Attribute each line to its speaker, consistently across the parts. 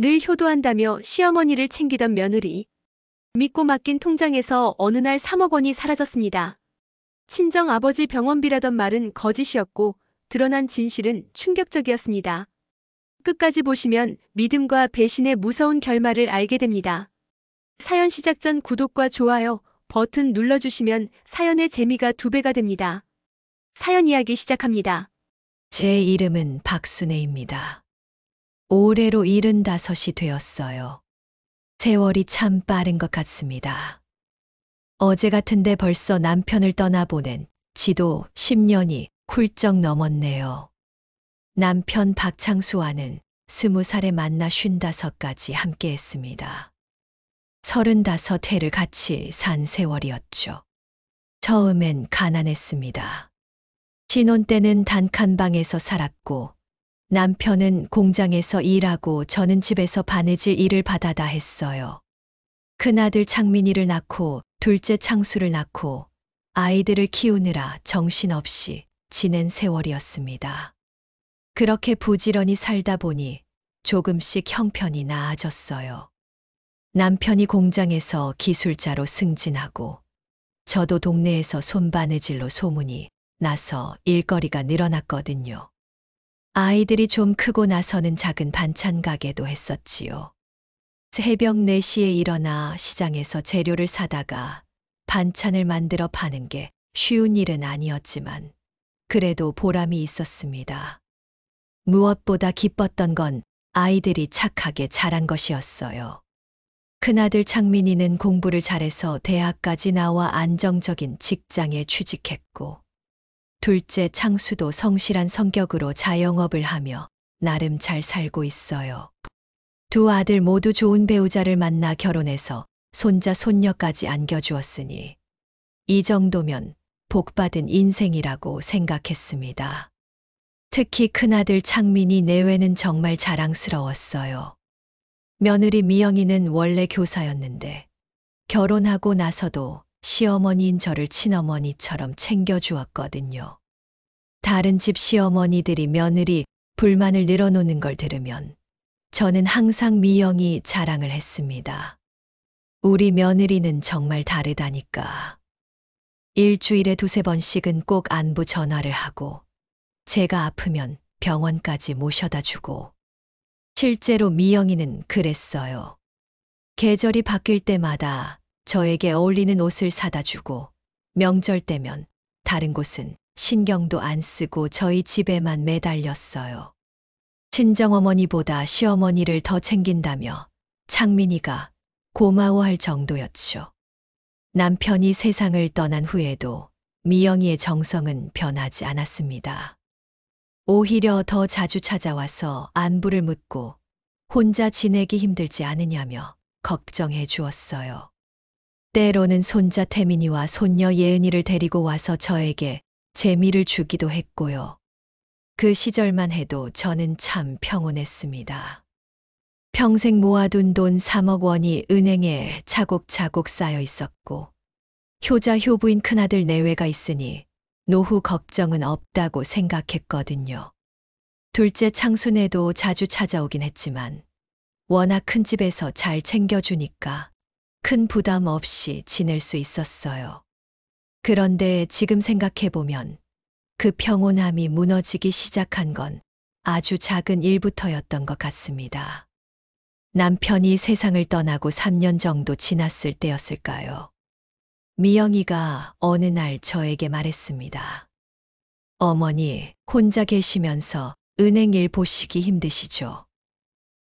Speaker 1: 늘 효도한다며 시어머니를 챙기던 며느리. 믿고 맡긴 통장에서 어느 날 3억 원이 사라졌습니다. 친정 아버지 병원비라던 말은 거짓이었고 드러난 진실은 충격적이었습니다. 끝까지 보시면 믿음과 배신의 무서운 결말을 알게 됩니다. 사연 시작 전 구독과 좋아요 버튼 눌러주시면 사연의 재미가 2배가 됩니다. 사연 이야기 시작합니다.
Speaker 2: 제 이름은 박순애입니다. 올해로 75이 되었어요. 세월이 참 빠른 것 같습니다. 어제 같은데 벌써 남편을 떠나보낸 지도 10년이 훌쩍 넘었네요. 남편 박창수와는 20살에 만나 55까지 함께 했습니다. 35해를 같이 산 세월이었죠. 처음엔 가난했습니다. 신혼 때는 단칸방에서 살았고 남편은 공장에서 일하고 저는 집에서 바느질 일을 받아다 했어요. 큰아들 창민이를 낳고 둘째 창수를 낳고 아이들을 키우느라 정신없이 지낸 세월이었습니다. 그렇게 부지런히 살다 보니 조금씩 형편이 나아졌어요. 남편이 공장에서 기술자로 승진하고 저도 동네에서 손바느질로 소문이 나서 일거리가 늘어났거든요. 아이들이 좀 크고 나서는 작은 반찬 가게도 했었지요. 새벽 4시에 일어나 시장에서 재료를 사다가 반찬을 만들어 파는 게 쉬운 일은 아니었지만 그래도 보람이 있었습니다. 무엇보다 기뻤던 건 아이들이 착하게 자란 것이었어요. 큰아들 창민이는 공부를 잘해서 대학까지 나와 안정적인 직장에 취직했고 둘째 창수도 성실한 성격으로 자영업을 하며 나름 잘 살고 있어요. 두 아들 모두 좋은 배우자를 만나 결혼해서 손자 손녀까지 안겨주었으니 이 정도면 복받은 인생이라고 생각했습니다. 특히 큰아들 창민이 내외는 정말 자랑스러웠어요. 며느리 미영이는 원래 교사였는데 결혼하고 나서도 시어머니인 저를 친어머니처럼 챙겨주었거든요. 다른 집 시어머니들이 며느리 불만을 늘어놓는 걸 들으면 저는 항상 미영이 자랑을 했습니다. 우리 며느리는 정말 다르다니까. 일주일에 2~3번씩은 꼭 안부 전화를 하고 제가 아프면 병원까지 모셔다 주고 실제로 미영이는 그랬어요. 계절이 바뀔 때마다 저에게 어울리는 옷을 사다 주고 명절 때면 다른 곳은 신경도 안 쓰고 저희 집에만 매달렸어요. 친정어머니보다 시어머니를 더 챙긴다며 창민이가 고마워할 정도였죠. 남편이 세상을 떠난 후에도 미영이의 정성은 변하지 않았습니다. 오히려 더 자주 찾아와서 안부를 묻고 혼자 지내기 힘들지 않으냐며 걱정해 주었어요. 때로는 손자 태민이와 손녀 예은이를 데리고 와서 저에게 재미를 주기도 했고요. 그 시절만 해도 저는 참 평온했습니다. 평생 모아둔 돈 3억 원이 은행에 차곡차곡 쌓여 있었고 효자 효부인 큰아들 내외가 있으니 노후 걱정은 없다고 생각했거든요. 둘째 창순애도 자주 찾아오긴 했지만 워낙 큰 집에서 잘 챙겨주니까 큰 부담 없이 지낼 수 있었어요. 그런데 지금 생각해보면 그 평온함이 무너지기 시작한 건 아주 작은 일부터였던 것 같습니다. 남편이 세상을 떠나고 3년 정도 지났을 때였을까요? 미영이가 어느 날 저에게 말했습니다. 어머니, 혼자 계시면서 은행 일 보시기 힘드시죠?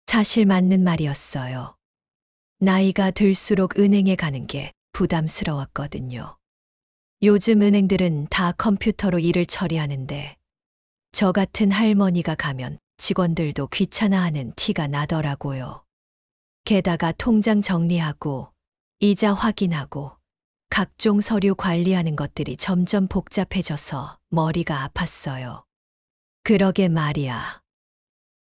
Speaker 2: 사실 맞는 말이었어요. 나이가 들수록 은행에 가는 게 부담스러웠거든요. 요즘 은행들은 다 컴퓨터로 일을 처리하는데 저 같은 할머니가 가면 직원들도 귀찮아하는 티가 나더라고요. 게다가 통장 정리하고 이자 확인하고 각종 서류 관리하는 것들이 점점 복잡해져서 머리가 아팠어요. 그러게 말이야.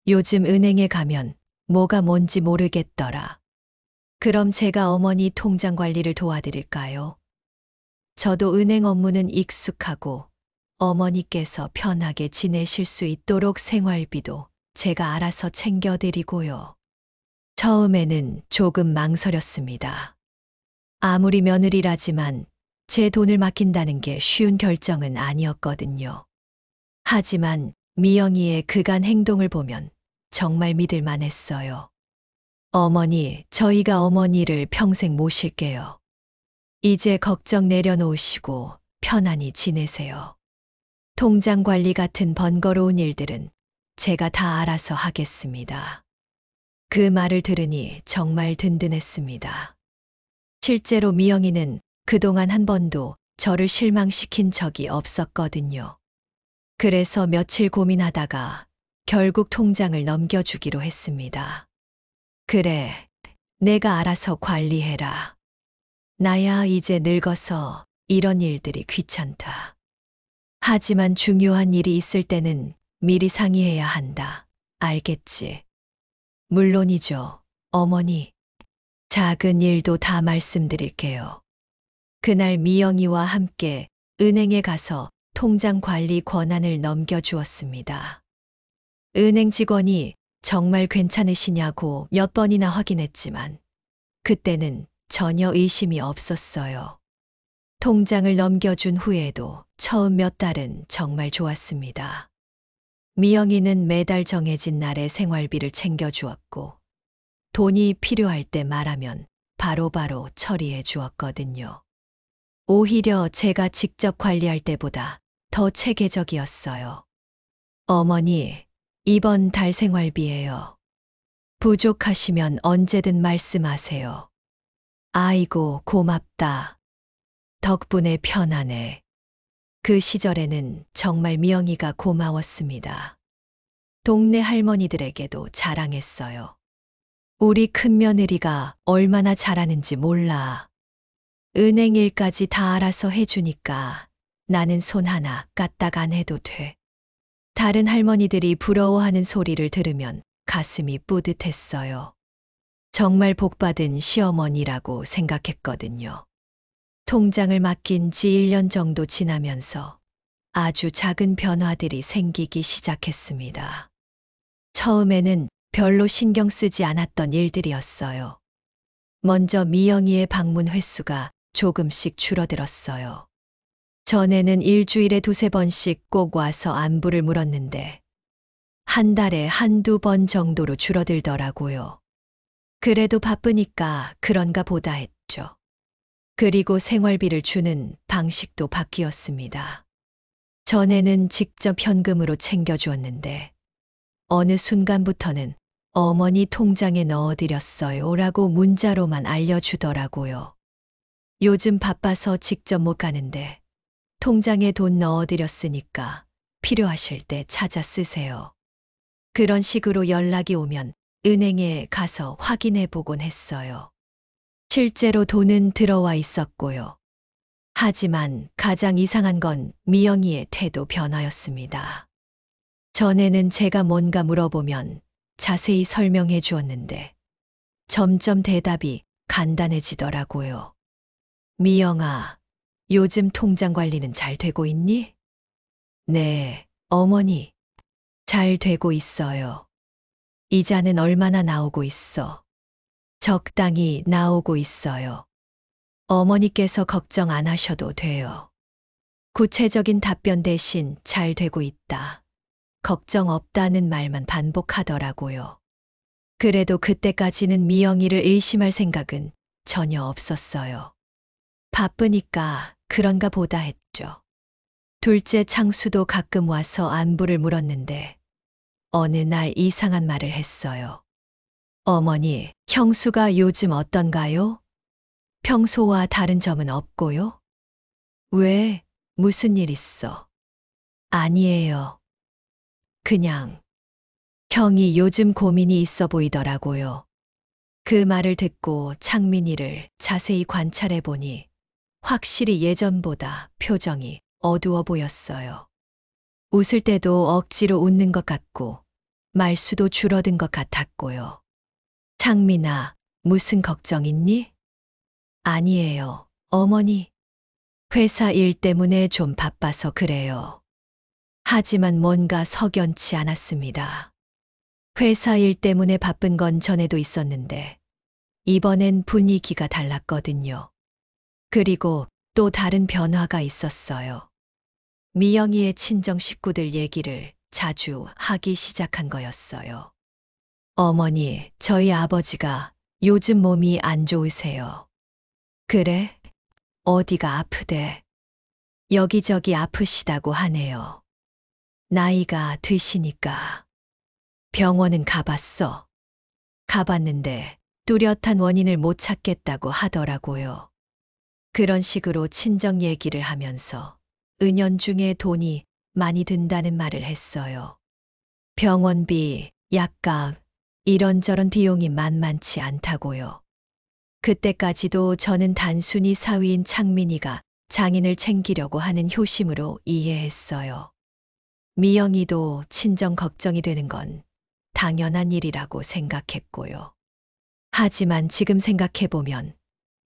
Speaker 2: 요즘 은행에 가면 뭐가 뭔지 모르겠더라. 그럼 제가 어머니 통장 관리를 도와드릴까요? 저도 은행 업무는 익숙하고 어머니께서 편하게 지내실 수 있도록 생활비도 제가 알아서 챙겨드리고요. 처음에는 조금 망설였습니다. 아무리 며느리라지만 제 돈을 맡긴다는 게 쉬운 결정은 아니었거든요. 하지만 미영이의 그간 행동을 보면 정말 믿을 만했어요. 어머니, 저희가 어머니를 평생 모실게요. 이제 걱정 내려놓으시고 편안히 지내세요. 통장 관리 같은 번거로운 일들은 제가 다 알아서 하겠습니다. 그 말을 들으니 정말 든든했습니다. 실제로 미영이는 그동안 한 번도 저를 실망시킨 적이 없었거든요. 그래서 며칠 고민하다가 결국 통장을 넘겨주기로 했습니다. 그래, 내가 알아서 관리해라. 나야 이제 늙어서 이런 일들이 귀찮다. 하지만 중요한 일이 있을 때는 미리 상의해야 한다. 알겠지? 물론이죠, 어머니. 작은 일도 다 말씀드릴게요. 그날 미영이와 함께 은행에 가서 통장 관리 권한을 넘겨주었습니다. 은행 직원이 정말 괜찮으시냐고 몇 번이나 확인했지만 그때는 전혀 의심이 없었어요. 통장을 넘겨준 후에도 처음 몇 달은 정말 좋았습니다. 미영이는 매달 정해진 날에 생활비를 챙겨주었고 돈이 필요할 때 말하면 바로바로 처리해 주었거든요. 오히려 제가 직접 관리할 때보다 더 체계적이었어요. 어머니, 이번 달 생활비예요. 부족하시면 언제든 말씀하세요. 아이고, 고맙다. 덕분에 편하네. 그 시절에는 정말 미영이가 고마웠습니다. 동네 할머니들에게도 자랑했어요. 우리 큰며느리가 얼마나 잘하는지 몰라. 은행 일까지 다 알아서 해주니까 나는 손 하나 까딱 안 해도 돼. 다른 할머니들이 부러워하는 소리를 들으면 가슴이 뿌듯했어요. 정말 복받은 시어머니라고 생각했거든요. 통장을 맡긴 지 1년 정도 지나면서 아주 작은 변화들이 생기기 시작했습니다. 처음에는 별로 신경 쓰지 않았던 일들이었어요. 먼저 미영이의 방문 횟수가 조금씩 줄어들었어요. 전에는 일주일에 2~3번씩 꼭 와서 안부를 물었는데 한 달에 1~2번 정도로 줄어들더라고요. 그래도 바쁘니까 그런가 보다 했죠. 그리고 생활비를 주는 방식도 바뀌었습니다. 전에는 직접 현금으로 챙겨주었는데 어느 순간부터는 어머니 통장에 넣어드렸어요 라고 문자로만 알려주더라고요. 요즘 바빠서 직접 못 가는데 통장에 돈 넣어드렸으니까 필요하실 때 찾아 쓰세요. 그런 식으로 연락이 오면 은행에 가서 확인해 보곤 했어요. 실제로 돈은 들어와 있었고요. 하지만 가장 이상한 건 미영이의 태도 변화였습니다. 전에는 제가 뭔가 물어보면 자세히 설명해 주었는데 점점 대답이 간단해지더라고요. 미영아, 요즘 통장 관리는 잘 되고 있니? 네, 어머니. 잘 되고 있어요. 이자는 얼마나 나오고 있어? 적당히 나오고 있어요. 어머니께서 걱정 안 하셔도 돼요. 구체적인 답변 대신 잘 되고 있다. 걱정 없다는 말만 반복하더라고요. 그래도 그때까지는 미영이를 의심할 생각은 전혀 없었어요. 바쁘니까 그런가 보다 했죠. 둘째 창수도 가끔 와서 안부를 물었는데 어느 날 이상한 말을 했어요. 어머니, 형수가 요즘 어떤가요? 평소와 다른 점은 없고요? 왜? 무슨 일 있어? 아니에요. 그냥 형이 요즘 고민이 있어 보이더라고요. 그 말을 듣고 창민이를 자세히 관찰해 보니 확실히 예전보다 표정이 어두워 보였어요. 웃을 때도 억지로 웃는 것 같고 말수도 줄어든 것 같았고요. 창민아, 무슨 걱정 있니? 아니에요, 어머니. 회사 일 때문에 좀 바빠서 그래요. 하지만 뭔가 석연치 않았습니다. 회사 일 때문에 바쁜 건 전에도 있었는데 이번엔 분위기가 달랐거든요. 그리고 또 다른 변화가 있었어요. 미영이의 친정 식구들 얘기를 자주 하기 시작한 거였어요. 어머니, 저희 아버지가 요즘 몸이 안 좋으세요. 그래? 어디가 아프대? 여기저기 아프시다고 하네요. 나이가 드시니까. 병원은 가봤어. 가봤는데 뚜렷한 원인을 못 찾겠다고 하더라고요. 그런 식으로 친정 얘기를 하면서 은연중에 돈이 많이 든다는 말을 했어요. 병원비, 약값, 이런저런 비용이 만만치 않다고요. 그때까지도 저는 단순히 사위인 창민이가 장인을 챙기려고 하는 효심으로 이해했어요. 미영이도 친정 걱정이 되는 건 당연한 일이라고 생각했고요. 하지만 지금 생각해보면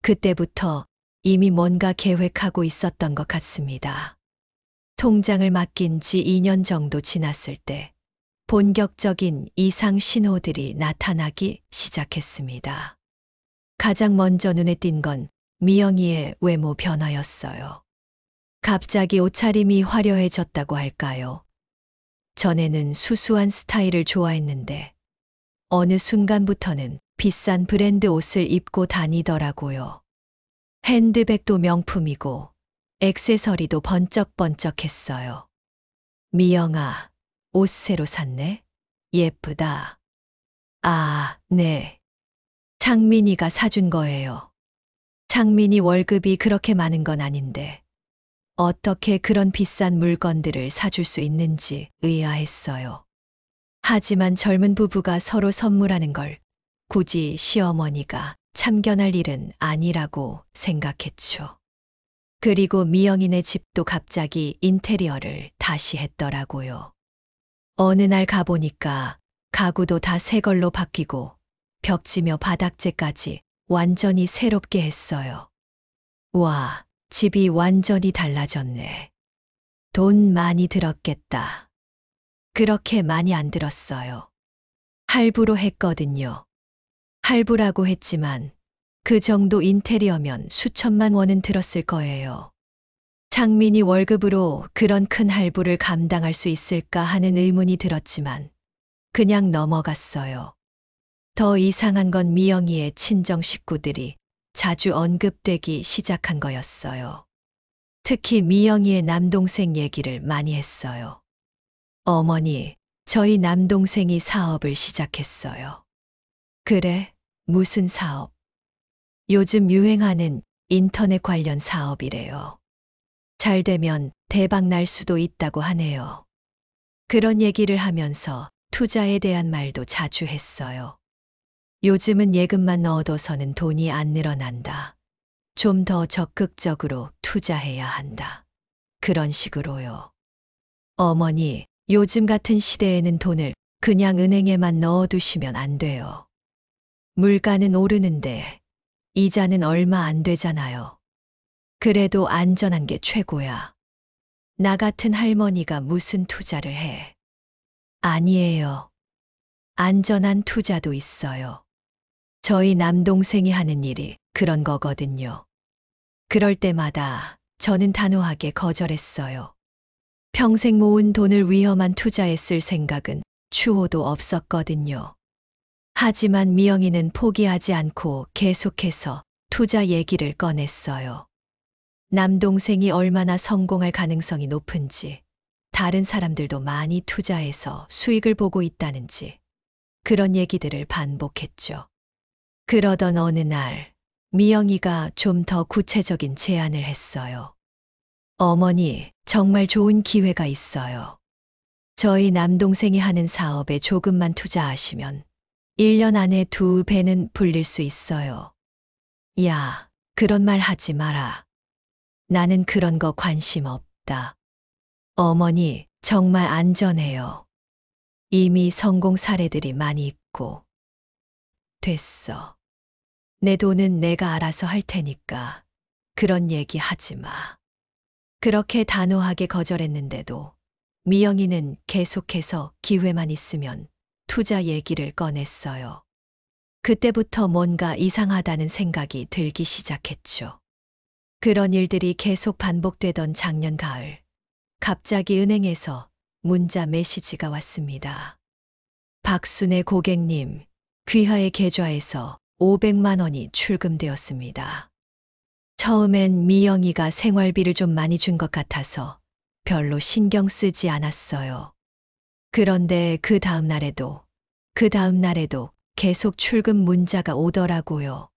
Speaker 2: 그때부터 이미 뭔가 계획하고 있었던 것 같습니다. 통장을 맡긴 지 2년 정도 지났을 때 본격적인 이상 신호들이 나타나기 시작했습니다. 가장 먼저 눈에 띈 건 미영이의 외모 변화였어요. 갑자기 옷차림이 화려해졌다고 할까요? 전에는 수수한 스타일을 좋아했는데 어느 순간부터는 비싼 브랜드 옷을 입고 다니더라고요. 핸드백도 명품이고 액세서리도 번쩍번쩍했어요. 미영아, 옷 새로 샀네? 예쁘다. 아, 네. 창민이가 사준 거예요. 창민이 월급이 그렇게 많은 건 아닌데 어떻게 그런 비싼 물건들을 사줄 수 있는지 의아했어요. 하지만 젊은 부부가 서로 선물하는 걸 굳이 시어머니가 참견할 일은 아니라고 생각했죠. 그리고 미영이네 집도 갑자기 인테리어를 다시 했더라고요. 어느 날 가보니까 가구도 다 새 걸로 바뀌고 벽지며 바닥재까지 완전히 새롭게 했어요. 와, 집이 완전히 달라졌네. 돈 많이 들었겠다. 그렇게 많이 안 들었어요. 할부로 했거든요. 할부라고 했지만 그 정도 인테리어면 수천만 원은 들었을 거예요. 창민이 월급으로 그런 큰 할부를 감당할 수 있을까 하는 의문이 들었지만 그냥 넘어갔어요. 더 이상한 건 미영이의 친정 식구들이 자주 언급되기 시작한 거였어요. 특히 미영이의 남동생 얘기를 많이 했어요. 어머니, 저희 남동생이 사업을 시작했어요. 그래? 무슨 사업? 요즘 유행하는 인터넷 관련 사업이래요. 잘 되면 대박 날 수도 있다고 하네요. 그런 얘기를 하면서 투자에 대한 말도 자주 했어요. 요즘은 예금만 넣어둬서는 돈이 안 늘어난다. 좀 더 적극적으로 투자해야 한다. 그런 식으로요. 어머니, 요즘 같은 시대에는 돈을 그냥 은행에만 넣어두시면 안 돼요. 물가는 오르는데 이자는 얼마 안 되잖아요. 그래도 안전한 게 최고야. 나 같은 할머니가 무슨 투자를 해. 아니에요. 안전한 투자도 있어요. 저희 남동생이 하는 일이 그런 거거든요. 그럴 때마다 저는 단호하게 거절했어요. 평생 모은 돈을 위험한 투자에 쓸 생각은 추호도 없었거든요. 하지만 미영이는 포기하지 않고 계속해서 투자 얘기를 꺼냈어요. 남동생이 얼마나 성공할 가능성이 높은지, 다른 사람들도 많이 투자해서 수익을 보고 있다는지, 그런 얘기들을 반복했죠. 그러던 어느 날, 미영이가 좀 더 구체적인 제안을 했어요. 어머니, 정말 좋은 기회가 있어요. 저희 남동생이 하는 사업에 조금만 투자하시면 1년 안에 2배는 불릴 수 있어요. 야, 그런 말 하지 마라. 나는 그런 거 관심 없다. 어머니, 정말 안전해요. 이미 성공 사례들이 많이 있고. 됐어. 내 돈은 내가 알아서 할 테니까 그런 얘기 하지 마. 그렇게 단호하게 거절했는데도 미영이는 계속해서 기회만 있으면 투자 얘기를 꺼냈어요. 그때부터 뭔가 이상하다는 생각이 들기 시작했죠. 그런 일들이 계속 반복되던 작년 가을, 갑자기 은행에서 문자 메시지가 왔습니다. 박순애 고객님, 귀하의 계좌에서 500만 원이 출금되었습니다. 처음엔 미영이가 생활비를 좀 많이 준 것 같아서 별로 신경 쓰지 않았어요. 그런데 그 다음 날에도 계속 출금 문자가 오더라고요.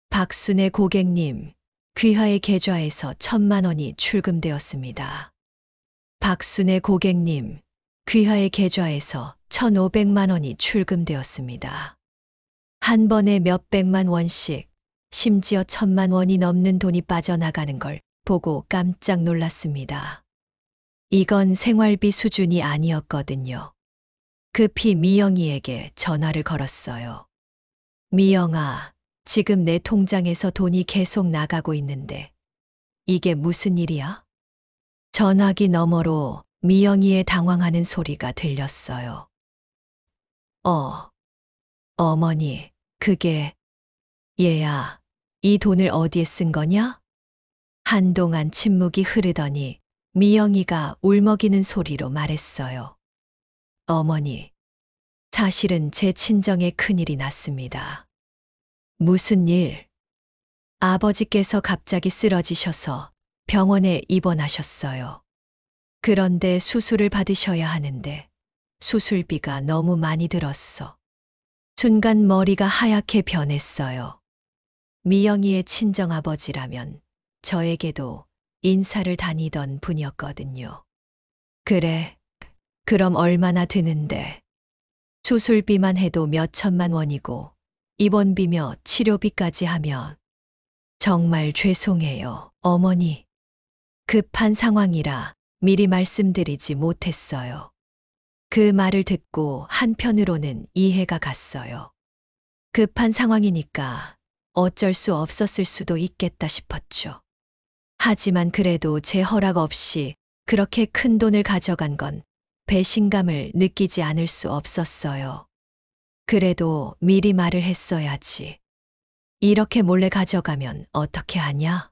Speaker 2: 박순애 고객님, 귀하의 계좌에서 1,000만 원이 출금되었습니다. 박순애 고객님, 귀하의 계좌에서 1,500만 원이 출금되었습니다. 한 번에 몇백만 원씩, 심지어 1,000만 원이 넘는 돈이 빠져나가는 걸 보고 깜짝 놀랐습니다. 이건 생활비 수준이 아니었거든요. 급히 미영이에게 전화를 걸었어요. 미영아, 지금 내 통장에서 돈이 계속 나가고 있는데 이게 무슨 일이야? 전화기 너머로 미영이의 당황하는 소리가 들렸어요. 어머니, 그게, 얘야, 이 돈을 어디에 쓴 거냐? 한동안 침묵이 흐르더니 미영이가 울먹이는 소리로 말했어요. 어머니, 사실은 제 친정에 큰일이 났습니다. 무슨 일? 아버지께서 갑자기 쓰러지셔서 병원에 입원하셨어요. 그런데 수술을 받으셔야 하는데 수술비가 너무 많이 들었어. 순간 머리가 하얗게 변했어요. 미영이의 친정아버지라면 저에게도 인사를 다니던 분이었거든요. 그래, 그럼 얼마나 드는데? 수술비만 해도 몇 천만 원이고 입원비며 치료비까지 하면 정말 죄송해요, 어머니. 급한 상황이라 미리 말씀드리지 못했어요. 그 말을 듣고 한편으로는 이해가 갔어요. 급한 상황이니까 어쩔 수 없었을 수도 있겠다 싶었죠. 하지만 그래도 제 허락 없이 그렇게 큰 돈을 가져간 건 배신감을 느끼지 않을 수 없었어요. 그래도 미리 말을 했어야지. 이렇게 몰래 가져가면 어떻게 하냐?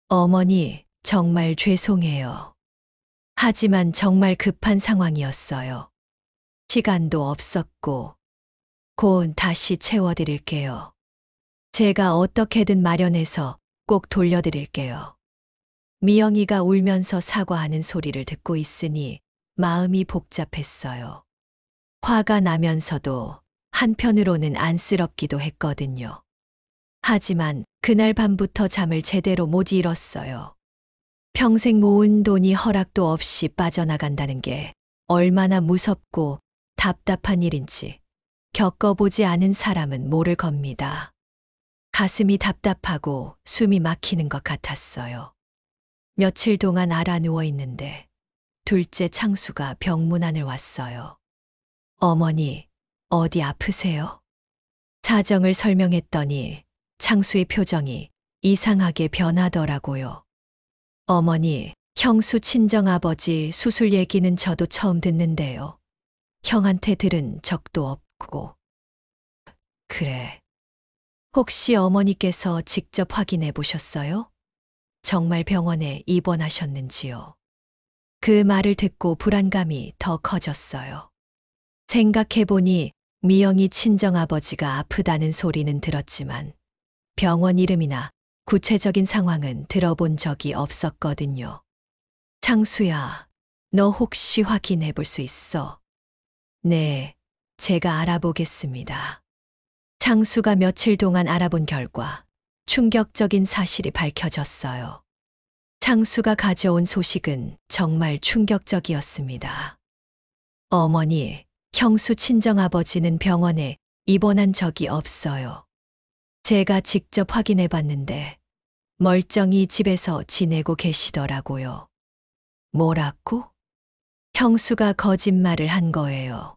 Speaker 2: 어머니, 정말 죄송해요. 하지만 정말 급한 상황이었어요. 시간도 없었고, 곧 다시 채워드릴게요. 제가 어떻게든 마련해서 꼭 돌려드릴게요. 미영이가 울면서 사과하는 소리를 듣고 있으니 마음이 복잡했어요. 화가 나면서도 한편으로는 안쓰럽기도 했거든요. 하지만 그날 밤부터 잠을 제대로 못 이뤘어요. 평생 모은 돈이 허락도 없이 빠져나간다는 게 얼마나 무섭고 답답한 일인지 겪어보지 않은 사람은 모를 겁니다. 가슴이 답답하고 숨이 막히는 것 같았어요. 며칠 동안 알아 누워 있는데 둘째 창수가 병문안을 왔어요. 어머니, 어디 아프세요? 사정을 설명했더니 창수의 표정이 이상하게 변하더라고요. 어머니, 형수 친정아버지 수술 얘기는 저도 처음 듣는데요. 형한테 들은 적도 없고. 그래. 혹시 어머니께서 직접 확인해 보셨어요? 정말 병원에 입원하셨는지요? 그 말을 듣고 불안감이 더 커졌어요. 생각해보니 미영이 친정아버지가 아프다는 소리는 들었지만 병원 이름이나 구체적인 상황은 들어본 적이 없었거든요. 창수야, 너 혹시 확인해 볼 수 있어? 네, 제가 알아보겠습니다. 창수가 며칠 동안 알아본 결과 충격적인 사실이 밝혀졌어요. 창수가 가져온 소식은 정말 충격적이었습니다. 어머니, 형수 친정아버지는 병원에 입원한 적이 없어요. 제가 직접 확인해 봤는데 멀쩡히 집에서 지내고 계시더라고요. 뭐라고? 형수가 거짓말을 한 거예요.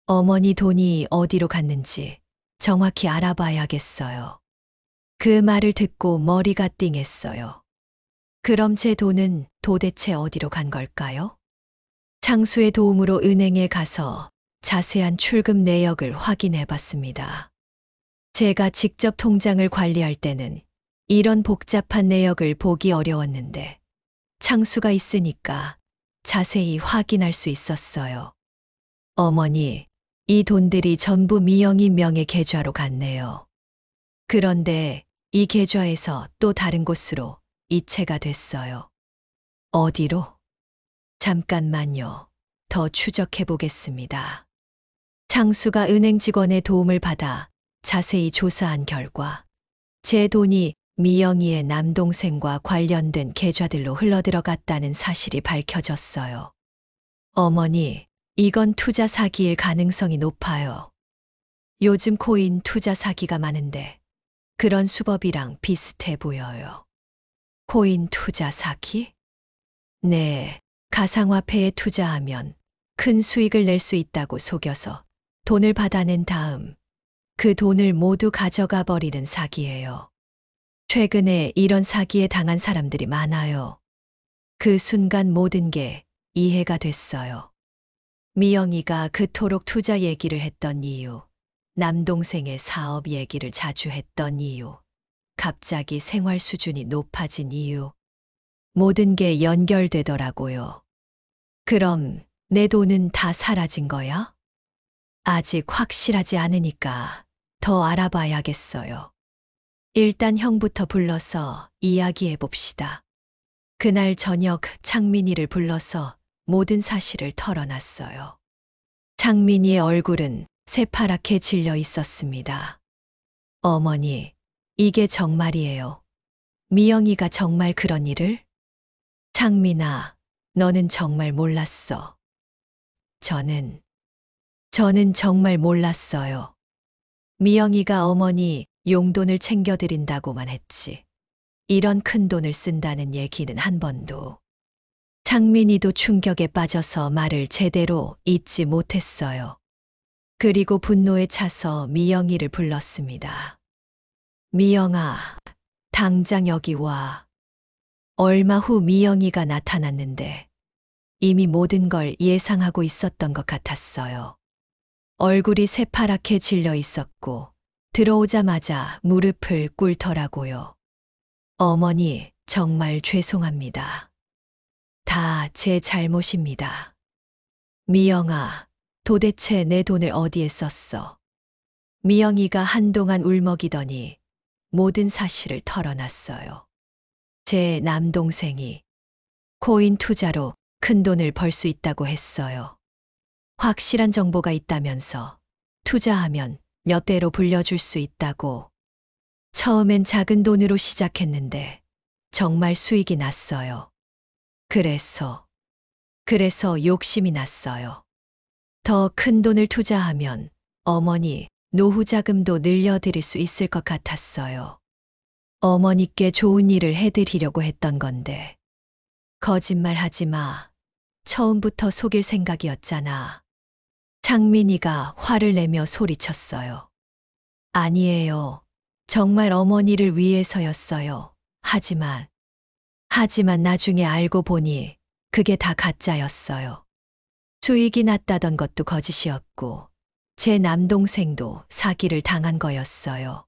Speaker 2: 어머니 돈이 어디로 갔는지 정확히 알아봐야겠어요. 그 말을 듣고 머리가 띵했어요. 그럼 제 돈은 도대체 어디로 간 걸까요? 창수의 도움으로 은행에 가서 자세한 출금 내역을 확인해 봤습니다. 제가 직접 통장을 관리할 때는 이런 복잡한 내역을 보기 어려웠는데 창수가 있으니까 자세히 확인할 수 있었어요. 어머니, 이 돈들이 전부 미영이 명의 계좌로 갔네요. 그런데 이 계좌에서 또 다른 곳으로 이체가 됐어요. 어디로? 잠깐만요. 더 추적해 보겠습니다. 창수가 은행 직원의 도움을 받아 자세히 조사한 결과 제 돈이 미영이의 남동생과 관련된 계좌들로 흘러들어갔다는 사실이 밝혀졌어요. 어머니, 이건 투자 사기일 가능성이 높아요. 요즘 코인 투자 사기가 많은데 그런 수법이랑 비슷해 보여요. 코인 투자 사기? 네, 가상화폐에 투자하면 큰 수익을 낼 수 있다고 속여서 돈을 받아낸 다음 그 돈을 모두 가져가 버리는 사기예요. 최근에 이런 사기에 당한 사람들이 많아요. 그 순간 모든 게 이해가 됐어요. 미영이가 그토록 투자 얘기를 했던 이유, 남동생의 사업 얘기를 자주 했던 이유, 갑자기 생활 수준이 높아진 이유, 모든 게 연결되더라고요. 그럼 내 돈은 다 사라진 거야? 아직 확실하지 않으니까 더 알아봐야겠어요. 일단 형부터 불러서 이야기해 봅시다. 그날 저녁 창민이를 불러서 모든 사실을 털어놨어요. 창민이의 얼굴은 새파랗게 질려 있었습니다. 어머니, 이게 정말이에요. 미영이가 정말 그런 일을? 창민아, 너는 정말 몰랐어. 저는 정말 몰랐어요. 미영이가 어머니 용돈을 챙겨드린다고만 했지. 이런 큰 돈을 쓴다는 얘기는 한 번도. 창민이도 충격에 빠져서 말을 제대로 잇지 못했어요. 그리고 분노에 차서 미영이를 불렀습니다. 미영아, 당장 여기 와. 얼마 후 미영이가 나타났는데 이미 모든 걸 예상하고 있었던 것 같았어요. 얼굴이 새파랗게 질려 있었고 들어오자마자 무릎을 꿇더라고요. 어머니, 정말 죄송합니다. 다 제 잘못입니다. 미영아, 도대체 내 돈을 어디에 썼어? 미영이가 한동안 울먹이더니 모든 사실을 털어놨어요. 제 남동생이 코인 투자로 큰 돈을 벌 수 있다고 했어요. 확실한 정보가 있다면서 투자하면 몇 배로 불려줄 수 있다고. 처음엔 작은 돈으로 시작했는데 정말 수익이 났어요. 그래서 욕심이 났어요. 더 큰 돈을 투자하면 어머니 노후 자금도 늘려드릴 수 있을 것 같았어요. 어머니께 좋은 일을 해드리려고 했던 건데. 거짓말 하지 마. 처음부터 속일 생각이었잖아. 창민이가 화를 내며 소리쳤어요. 아니에요. 정말 어머니를 위해서였어요. 하지만 나중에 알고 보니 그게 다 가짜였어요. 수익이 났다던 것도 거짓이었고 제 남동생도 사기를 당한 거였어요.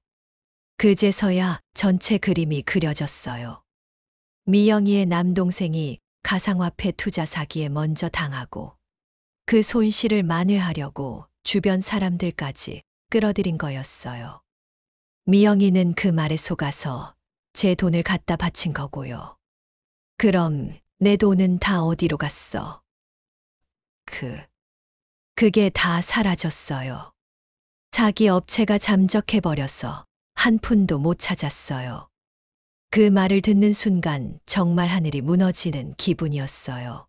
Speaker 2: 그제서야 전체 그림이 그려졌어요. 미영이의 남동생이 가상화폐 투자 사기에 먼저 당하고 그 손실을 만회하려고 주변 사람들까지 끌어들인 거였어요. 미영이는 그 말에 속아서 제 돈을 갖다 바친 거고요. 그럼 내 돈은 다 어디로 갔어? 그게 다 사라졌어요. 사기 업체가 잠적해버려서 한 푼도 못 찾았어요. 그 말을 듣는 순간 정말 하늘이 무너지는 기분이었어요.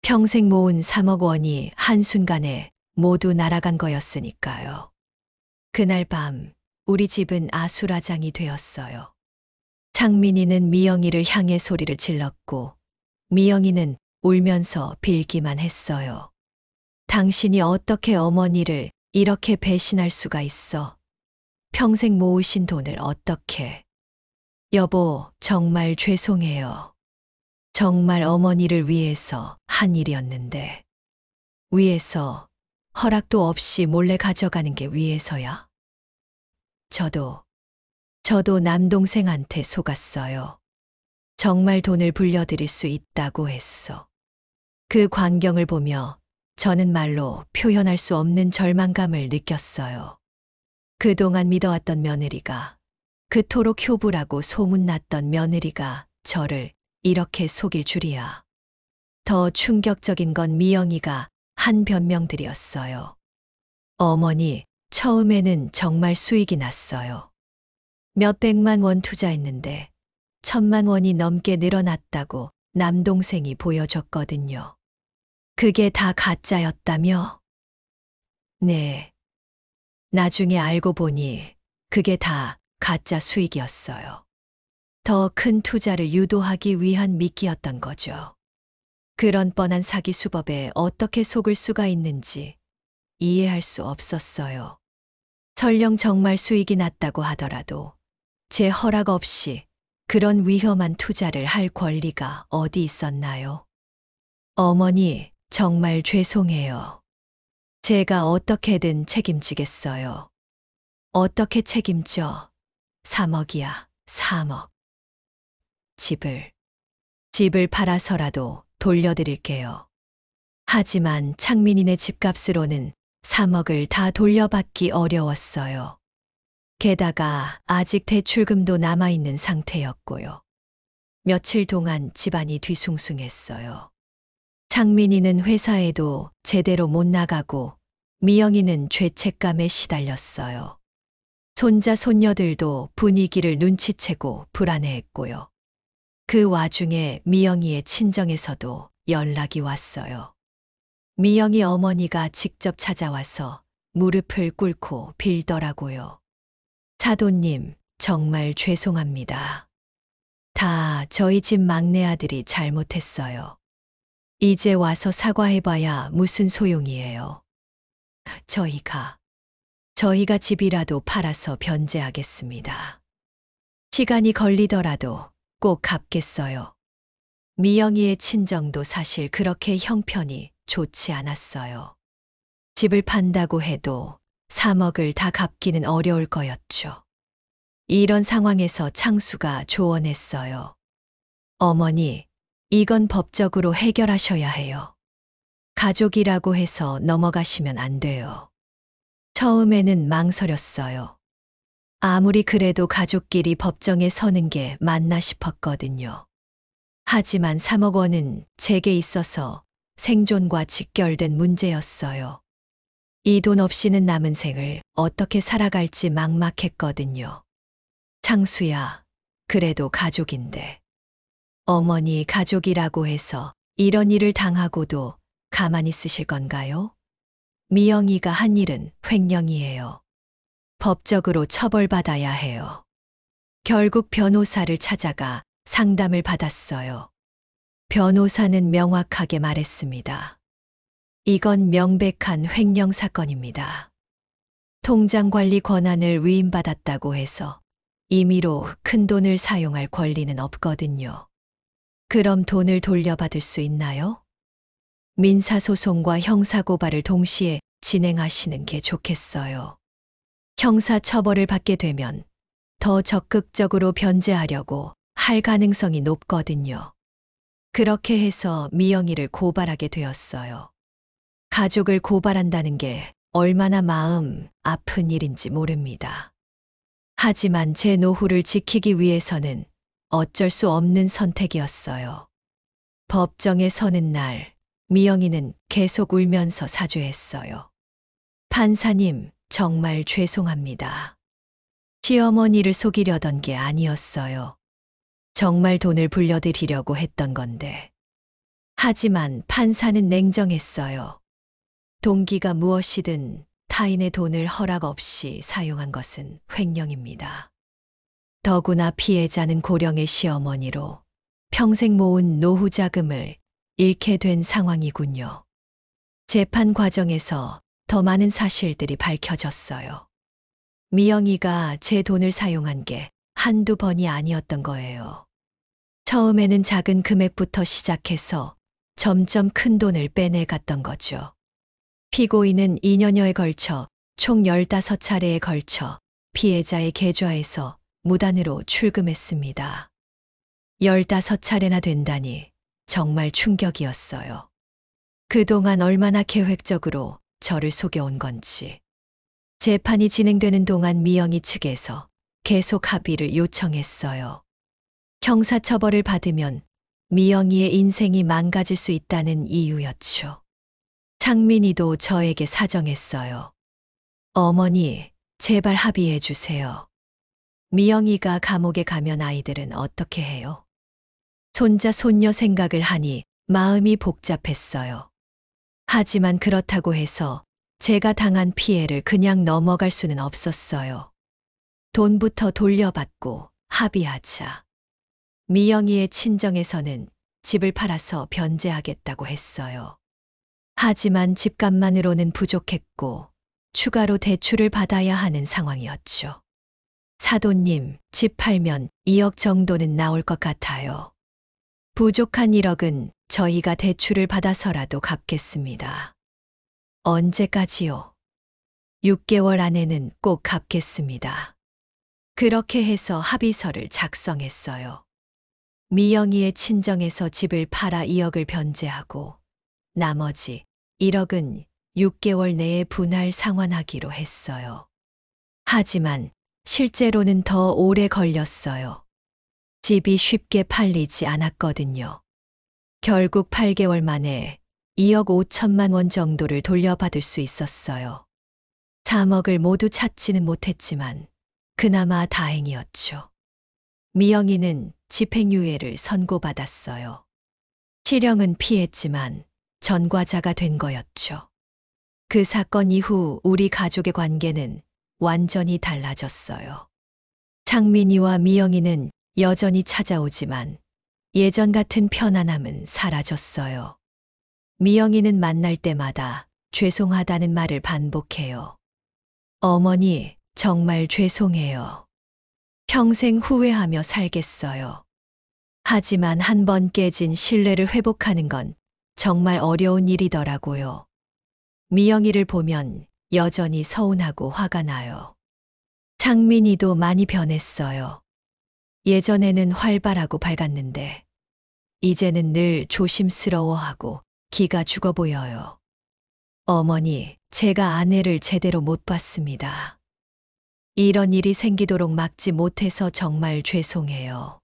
Speaker 2: 평생 모은 3억 원이 한순간에 모두 날아간 거였으니까요. 그날 밤 우리 집은 아수라장이 되었어요. 창민이는 미영이를 향해 소리를 질렀고 미영이는 울면서 빌기만 했어요. 당신이 어떻게 어머니를 이렇게 배신할 수가 있어? 평생 모으신 돈을 어떻게? 여보, 정말 죄송해요. 정말 어머니를 위해서 한 일이었는데. 위해서 허락도 없이 몰래 가져가는 게 위해서야. 저도 남동생한테 속았어요. 정말 돈을 불려드릴 수 있다고 했어. 그 광경을 보며 저는 말로 표현할 수 없는 절망감을 느꼈어요. 그동안 믿어왔던 며느리가, 그토록 효부라고 소문났던 며느리가 저를 이렇게 속일 줄이야. 더 충격적인 건 미영이가 한 변명들이었어요. 어머니, 처음에는 정말 수익이 났어요. 몇백만 원 투자했는데 1,000만 원이 넘게 늘어났다고 남동생이 보여줬거든요. 그게 다 가짜였다며? 네. 나중에 알고 보니 그게 다 가짜 수익이었어요. 더 큰 투자를 유도하기 위한 미끼였던 거죠. 그런 뻔한 사기 수법에 어떻게 속을 수가 있는지 이해할 수 없었어요. 설령 정말 수익이 났다고 하더라도 제 허락 없이 그런 위험한 투자를 할 권리가 어디 있었나요? 어머니, 정말 죄송해요. 제가 어떻게든 책임지겠어요. 어떻게 책임져? 3억이야, 3억. 집을 팔아서라도 돌려드릴게요. 하지만 창민이네 집값으로는 3억을 다 돌려받기 어려웠어요. 게다가 아직 대출금도 남아있는 상태였고요. 며칠 동안 집안이 뒤숭숭했어요. 창민이는 회사에도 제대로 못 나가고 미영이는 죄책감에 시달렸어요. 손자 손녀들도 분위기를 눈치채고 불안해했고요. 그 와중에 미영이의 친정에서도 연락이 왔어요. 미영이 어머니가 직접 찾아와서 무릎을 꿇고 빌더라고요. 사돈님, 정말 죄송합니다. 다 저희 집 막내 아들이 잘못했어요. 이제 와서 사과해봐야 무슨 소용이에요. 저희가 집이라도 팔아서 변제하겠습니다. 시간이 걸리더라도 꼭 갚겠어요. 미영이의 친정도 사실 그렇게 형편이 좋지 않았어요. 집을 판다고 해도 3억을 다 갚기는 어려울 거였죠. 이런 상황에서 창수가 조언했어요. 어머니, 이건 법적으로 해결하셔야 해요. 가족이라고 해서 넘어가시면 안 돼요. 처음에는 망설였어요. 아무리 그래도 가족끼리 법정에 서는 게 맞나 싶었거든요. 하지만 3억 원은 제게 있어서 생존과 직결된 문제였어요. 이 돈 없이는 남은 생을 어떻게 살아갈지 막막했거든요. 창수야, 그래도 가족인데. 어머니 가족이라고 해서 이런 일을 당하고도 가만히 있으실 건가요? 미영이가 한 일은 횡령이에요. 법적으로 처벌받아야 해요. 결국 변호사를 찾아가 상담을 받았어요. 변호사는 명확하게 말했습니다. 이건 명백한 횡령 사건입니다. 통장 관리 권한을 위임받았다고 해서 임의로 큰 돈을 사용할 권리는 없거든요. 그럼 돈을 돌려받을 수 있나요? 민사소송과 형사고발을 동시에 진행하시는 게 좋겠어요. 형사처벌을 받게 되면 더 적극적으로 변제하려고 할 가능성이 높거든요. 그렇게 해서 미영이를 고발하게 되었어요. 가족을 고발한다는 게 얼마나 마음 아픈 일인지 모릅니다. 하지만 제 노후를 지키기 위해서는 어쩔 수 없는 선택이었어요. 법정에 서는 날, 미영이는 계속 울면서 사죄했어요. 판사님, 정말 죄송합니다. 시어머니를 속이려던 게 아니었어요. 정말 돈을 불려드리려고 했던 건데. 하지만 판사는 냉정했어요. 동기가 무엇이든 타인의 돈을 허락 없이 사용한 것은 횡령입니다. 더구나 피해자는 고령의 시어머니로 평생 모은 노후 자금을 잃게 된 상황이군요. 재판 과정에서 더 많은 사실들이 밝혀졌어요. 미영이가 제 돈을 사용한 게 한두 번이 아니었던 거예요. 처음에는 작은 금액부터 시작해서 점점 큰 돈을 빼내갔던 거죠. 피고인은 2년여에 걸쳐 총 15차례에 걸쳐 피해자의 계좌에서 무단으로 출금했습니다. 15차례나 된다니 정말 충격이었어요. 그동안 얼마나 계획적으로 저를 속여온 건지. 재판이 진행되는 동안 미영이 측에서 계속 합의를 요청했어요. 형사처벌을 받으면 미영이의 인생이 망가질 수 있다는 이유였죠. 창민이도 저에게 사정했어요. 어머니, 제발 합의해 주세요. 미영이가 감옥에 가면 아이들은 어떻게 해요? 손자, 손녀 생각을 하니 마음이 복잡했어요. 하지만 그렇다고 해서 제가 당한 피해를 그냥 넘어갈 수는 없었어요. 돈부터 돌려받고 합의하자. 미영이의 친정에서는 집을 팔아서 변제하겠다고 했어요. 하지만 집값만으로는 부족했고 추가로 대출을 받아야 하는 상황이었죠. 사돈님, 집 팔면 2억 정도는 나올 것 같아요. 부족한 1억은 저희가 대출을 받아서라도 갚겠습니다. 언제까지요? 6개월 안에는 꼭 갚겠습니다. 그렇게 해서 합의서를 작성했어요. 미영이의 친정에서 집을 팔아 2억을 변제하고 나머지 1억은 6개월 내에 분할 상환하기로 했어요. 하지만 실제로는 더 오래 걸렸어요. 집이 쉽게 팔리지 않았거든요. 결국 8개월 만에 2억 5천만 원 정도를 돌려받을 수 있었어요. 3억을 모두 찾지는 못했지만 그나마 다행이었죠. 미영이는 집행유예를 선고받았어요. 실형은 피했지만 전과자가 된 거였죠. 그 사건 이후 우리 가족의 관계는 완전히 달라졌어요. 창민이와 미영이는 여전히 찾아오지만 예전 같은 편안함은 사라졌어요. 미영이는 만날 때마다 죄송하다는 말을 반복해요. 어머니, 정말 죄송해요. 평생 후회하며 살겠어요. 하지만 한 번 깨진 신뢰를 회복하는 건 정말 어려운 일이더라고요. 미영이를 보면 여전히 서운하고 화가 나요. 창민이도 많이 변했어요. 예전에는 활발하고 밝았는데 이제는 늘 조심스러워하고 기가 죽어 보여요. 어머니, 제가 아내를 제대로 못 봤습니다. 이런 일이 생기도록 막지 못해서 정말 죄송해요.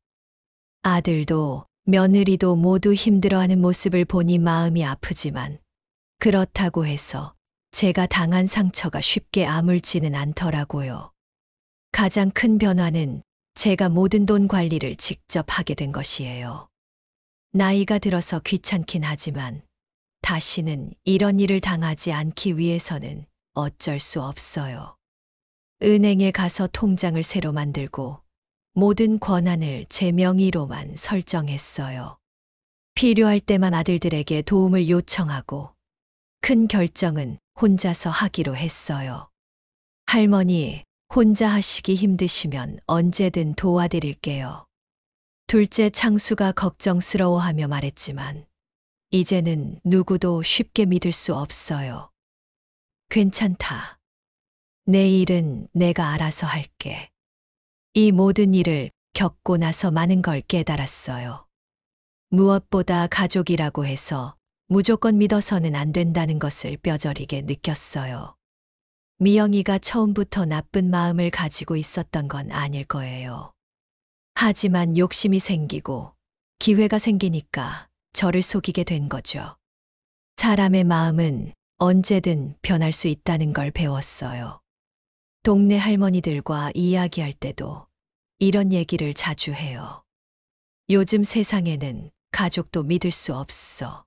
Speaker 2: 아들도 며느리도 모두 힘들어하는 모습을 보니 마음이 아프지만 그렇다고 해서 제가 당한 상처가 쉽게 아물지는 않더라고요. 가장 큰 변화는 제가 모든 돈 관리를 직접 하게 된 것이에요. 나이가 들어서 귀찮긴 하지만 다시는 이런 일을 당하지 않기 위해서는 어쩔 수 없어요. 은행에 가서 통장을 새로 만들고 모든 권한을 제 명의로만 설정했어요. 필요할 때만 아들들에게 도움을 요청하고 큰 결정은 혼자서 하기로 했어요. 할머니, 혼자 하시기 힘드시면 언제든 도와드릴게요. 둘째 창수가 걱정스러워하며 말했지만 이제는 누구도 쉽게 믿을 수 없어요. 괜찮다. 내 일은 내가 알아서 할게. 이 모든 일을 겪고 나서 많은 걸 깨달았어요. 무엇보다 가족이라고 해서 무조건 믿어서는 안 된다는 것을 뼈저리게 느꼈어요. 미영이가 처음부터 나쁜 마음을 가지고 있었던 건 아닐 거예요. 하지만 욕심이 생기고 기회가 생기니까 저를 속이게 된 거죠. 사람의 마음은 언제든 변할 수 있다는 걸 배웠어요. 동네 할머니들과 이야기할 때도 이런 얘기를 자주 해요. 요즘 세상에는 가족도 믿을 수 없어.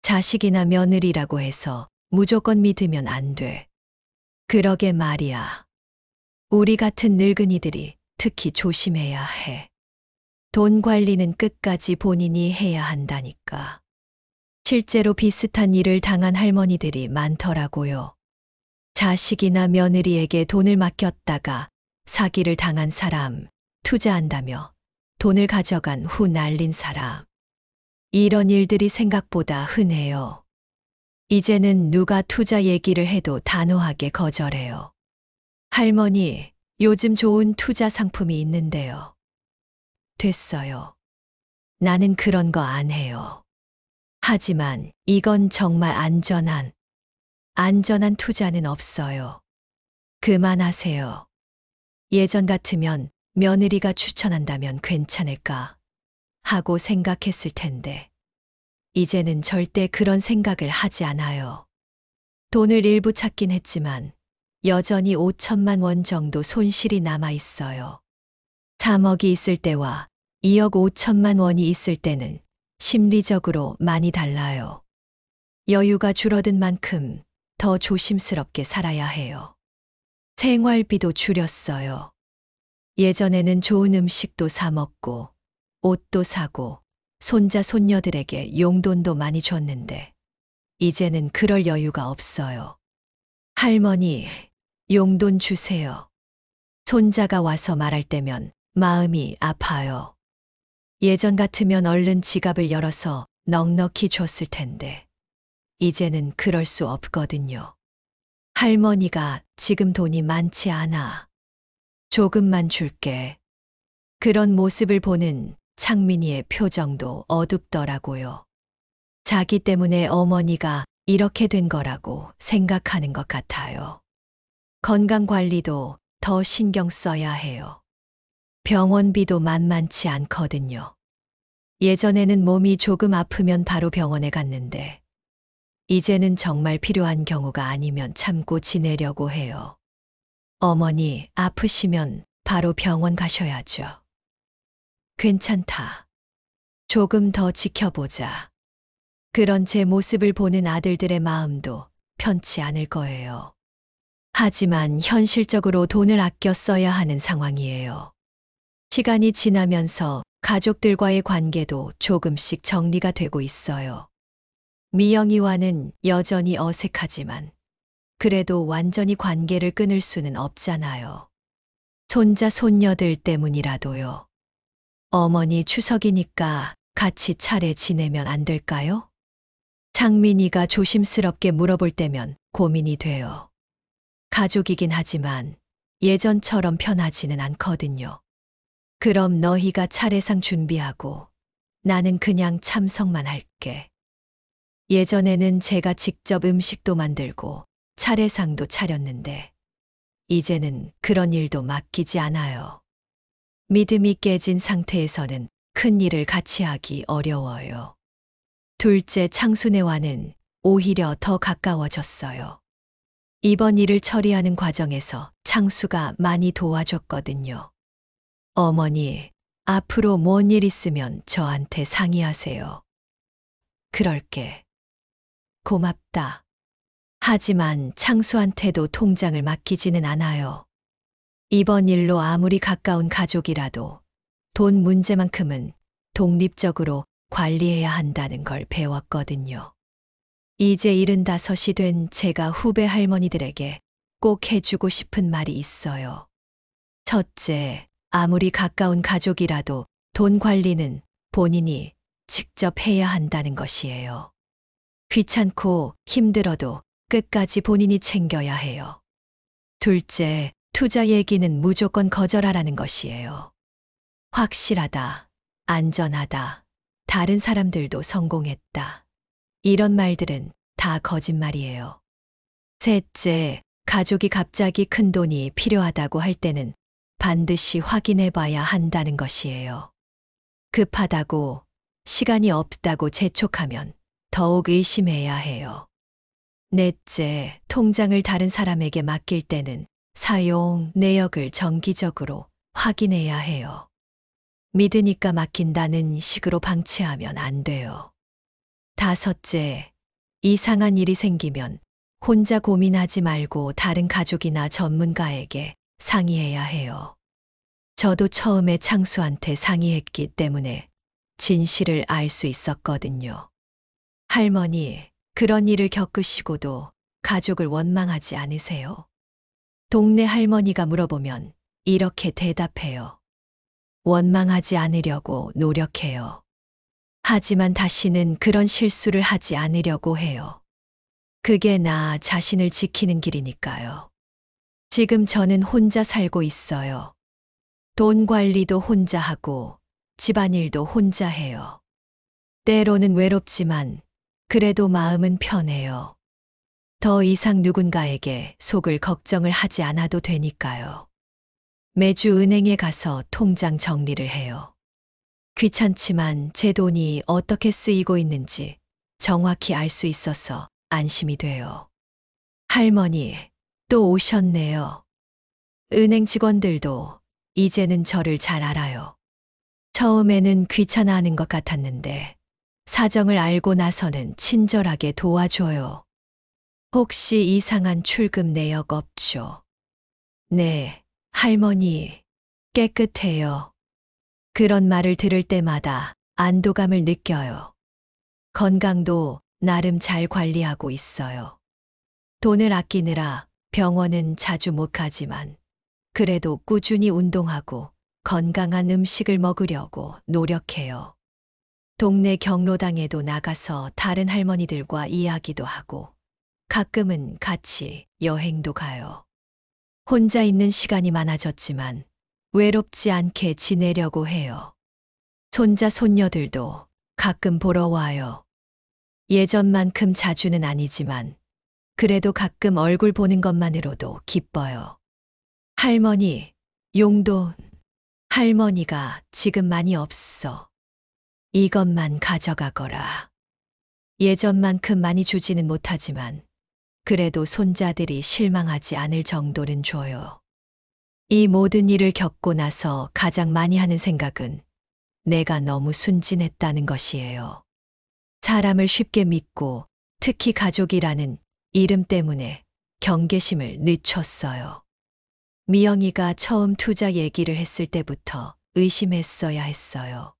Speaker 2: 자식이나 며느리라고 해서 무조건 믿으면 안 돼. 그러게 말이야. 우리 같은 늙은이들이 특히 조심해야 해. 돈 관리는 끝까지 본인이 해야 한다니까. 실제로 비슷한 일을 당한 할머니들이 많더라고요. 자식이나 며느리에게 돈을 맡겼다가 사기를 당한 사람, 투자한다며 돈을 가져간 후 날린 사람. 이런 일들이 생각보다 흔해요. 이제는 누가 투자 얘기를 해도 단호하게 거절해요. 할머니, 요즘 좋은 투자 상품이 있는데요. 됐어요. 나는 그런 거 안 해요. 하지만 이건 정말 안전한 투자는 없어요. 그만하세요. 예전 같으면 며느리가 추천한다면 괜찮을까 하고 생각했을 텐데, 이제는 절대 그런 생각을 하지 않아요. 돈을 일부 찾긴 했지만 여전히 5천만 원 정도 손실이 남아 있어요. 3억이 있을 때와 2억 5천만 원이 있을 때는 심리적으로 많이 달라요. 여유가 줄어든 만큼 더 조심스럽게 살아야 해요. 생활비도 줄였어요. 예전에는 좋은 음식도 사 먹고 옷도 사고 손자 손녀들에게 용돈도 많이 줬는데 이제는 그럴 여유가 없어요. 할머니, 용돈 주세요. 손자가 와서 말할 때면 마음이 아파요. 예전 같으면 얼른 지갑을 열어서 넉넉히 줬을 텐데 이제는 그럴 수 없거든요. 할머니가 지금 돈이 많지 않아. 조금만 줄게. 그런 모습을 보는 창민이의 표정도 어둡더라고요. 자기 때문에 어머니가 이렇게 된 거라고 생각하는 것 같아요. 건강 관리도 더 신경 써야 해요. 병원비도 만만치 않거든요. 예전에는 몸이 조금 아프면 바로 병원에 갔는데 이제는 정말 필요한 경우가 아니면 참고 지내려고 해요. 어머니 아프시면 바로 병원 가셔야죠. 괜찮다. 조금 더 지켜보자. 그런 제 모습을 보는 아들들의 마음도 편치 않을 거예요. 하지만 현실적으로 돈을 아껴 써야 하는 상황이에요. 시간이 지나면서 가족들과의 관계도 조금씩 정리가 되고 있어요. 미영이와는 여전히 어색하지만 그래도 완전히 관계를 끊을 수는 없잖아요. 손자 손녀들 때문이라도요. 어머니 추석이니까 같이 차례 지내면 안 될까요? 창민이가 조심스럽게 물어볼 때면 고민이 돼요. 가족이긴 하지만 예전처럼 편하지는 않거든요. 그럼 너희가 차례상 준비하고 나는 그냥 참석만 할게. 예전에는 제가 직접 음식도 만들고 차례상도 차렸는데 이제는 그런 일도 맡기지 않아요. 믿음이 깨진 상태에서는 큰 일을 같이 하기 어려워요. 둘째 창순애와는 오히려 더 가까워졌어요. 이번 일을 처리하는 과정에서 창수가 많이 도와줬거든요. 어머니, 앞으로 뭔 일 있으면 저한테 상의하세요. 그럴게. 고맙다. 하지만 창수한테도 통장을 맡기지는 않아요. 이번 일로 아무리 가까운 가족이라도 돈 문제만큼은 독립적으로 관리해야 한다는 걸 배웠거든요. 이제 75이 된 제가 후배 할머니들에게 꼭 해주고 싶은 말이 있어요. 첫째, 아무리 가까운 가족이라도 돈 관리는 본인이 직접 해야 한다는 것이에요. 귀찮고 힘들어도 끝까지 본인이 챙겨야 해요. 둘째, 투자 얘기는 무조건 거절하라는 것이에요. 확실하다, 안전하다, 다른 사람들도 성공했다. 이런 말들은 다 거짓말이에요. 셋째, 가족이 갑자기 큰 돈이 필요하다고 할 때는 반드시 확인해 봐야 한다는 것이에요. 급하다고, 시간이 없다고 재촉하면 더욱 의심해야 해요. 넷째, 통장을 다른 사람에게 맡길 때는 사용 내역을 정기적으로 확인해야 해요. 믿으니까 맡긴다는 식으로 방치하면 안 돼요. 다섯째, 이상한 일이 생기면 혼자 고민하지 말고 다른 가족이나 전문가에게 상의해야 해요. 저도 처음에 창수한테 상의했기 때문에 진실을 알 수 있었거든요. 할머니, 그런 일을 겪으시고도 가족을 원망하지 않으세요? 동네 할머니가 물어보면 이렇게 대답해요. 원망하지 않으려고 노력해요. 하지만 다시는 그런 실수를 하지 않으려고 해요. 그게 나 자신을 지키는 길이니까요. 지금 저는 혼자 살고 있어요. 돈 관리도 혼자 하고 집안일도 혼자 해요. 때로는 외롭지만 그래도 마음은 편해요. 더 이상 누군가에게 속을 걱정을 하지 않아도 되니까요. 매주 은행에 가서 통장 정리를 해요. 귀찮지만 제 돈이 어떻게 쓰이고 있는지 정확히 알 수 있어서 안심이 돼요. 할머니, 또 오셨네요. 은행 직원들도 이제는 저를 잘 알아요. 처음에는 귀찮아하는 것 같았는데 사정을 알고 나서는 친절하게 도와줘요. 혹시 이상한 출금 내역 없죠? 네, 할머니, 깨끗해요. 그런 말을 들을 때마다 안도감을 느껴요. 건강도 나름 잘 관리하고 있어요. 돈을 아끼느라 병원은 자주 못 가지만 그래도 꾸준히 운동하고 건강한 음식을 먹으려고 노력해요. 동네 경로당에도 나가서 다른 할머니들과 이야기도 하고 가끔은 같이 여행도 가요. 혼자 있는 시간이 많아졌지만 외롭지 않게 지내려고 해요. 손자, 손녀들도 가끔 보러 와요. 예전만큼 자주는 아니지만 그래도 가끔 얼굴 보는 것만으로도 기뻐요. 할머니, 용돈. 할머니가 지금 많이 없어. 이것만 가져가거라. 예전만큼 많이 주지는 못하지만 그래도 손자들이 실망하지 않을 정도는 줘요. 이 모든 일을 겪고 나서 가장 많이 하는 생각은 내가 너무 순진했다는 것이에요. 사람을 쉽게 믿고 특히 가족이라는 이름 때문에 경계심을 늦췄어요. 미영이가 처음 투자 얘기를 했을 때부터 의심했어야 했어요.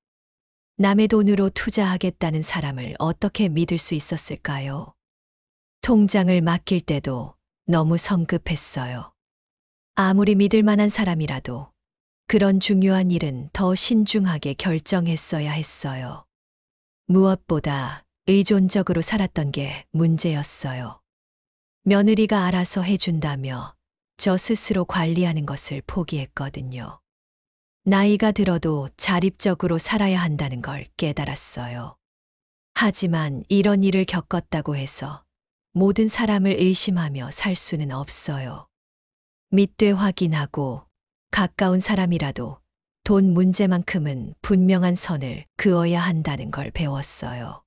Speaker 2: 남의 돈으로 투자하겠다는 사람을 어떻게 믿을 수 있었을까요? 통장을 맡길 때도 너무 성급했어요. 아무리 믿을 만한 사람이라도 그런 중요한 일은 더 신중하게 결정했어야 했어요. 무엇보다 의존적으로 살았던 게 문제였어요. 며느리가 알아서 해준다며 저 스스로 관리하는 것을 포기했거든요. 나이가 들어도 자립적으로 살아야 한다는 걸 깨달았어요. 하지만 이런 일을 겪었다고 해서 모든 사람을 의심하며 살 수는 없어요. 믿되 확인하고 가까운 사람이라도 돈 문제만큼은 분명한 선을 그어야 한다는 걸 배웠어요.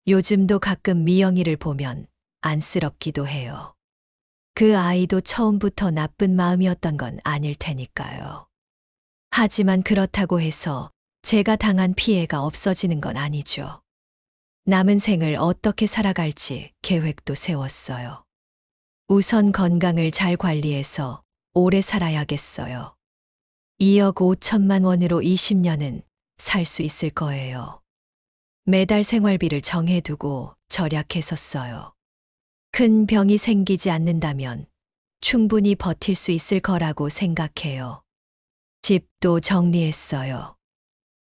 Speaker 2: 요즘도 가끔 미영이를 보면 안쓰럽기도 해요. 그 아이도 처음부터 나쁜 마음이었던 건 아닐 테니까요. 하지만 그렇다고 해서 제가 당한 피해가 없어지는 건 아니죠. 남은 생을 어떻게 살아갈지 계획도 세웠어요. 우선 건강을 잘 관리해서 오래 살아야겠어요. 2억 5천만 원으로 20년은 살 수 있을 거예요. 매달 생활비를 정해두고 절약해서 써요. 큰 병이 생기지 않는다면 충분히 버틸 수 있을 거라고 생각해요. 집도 정리했어요.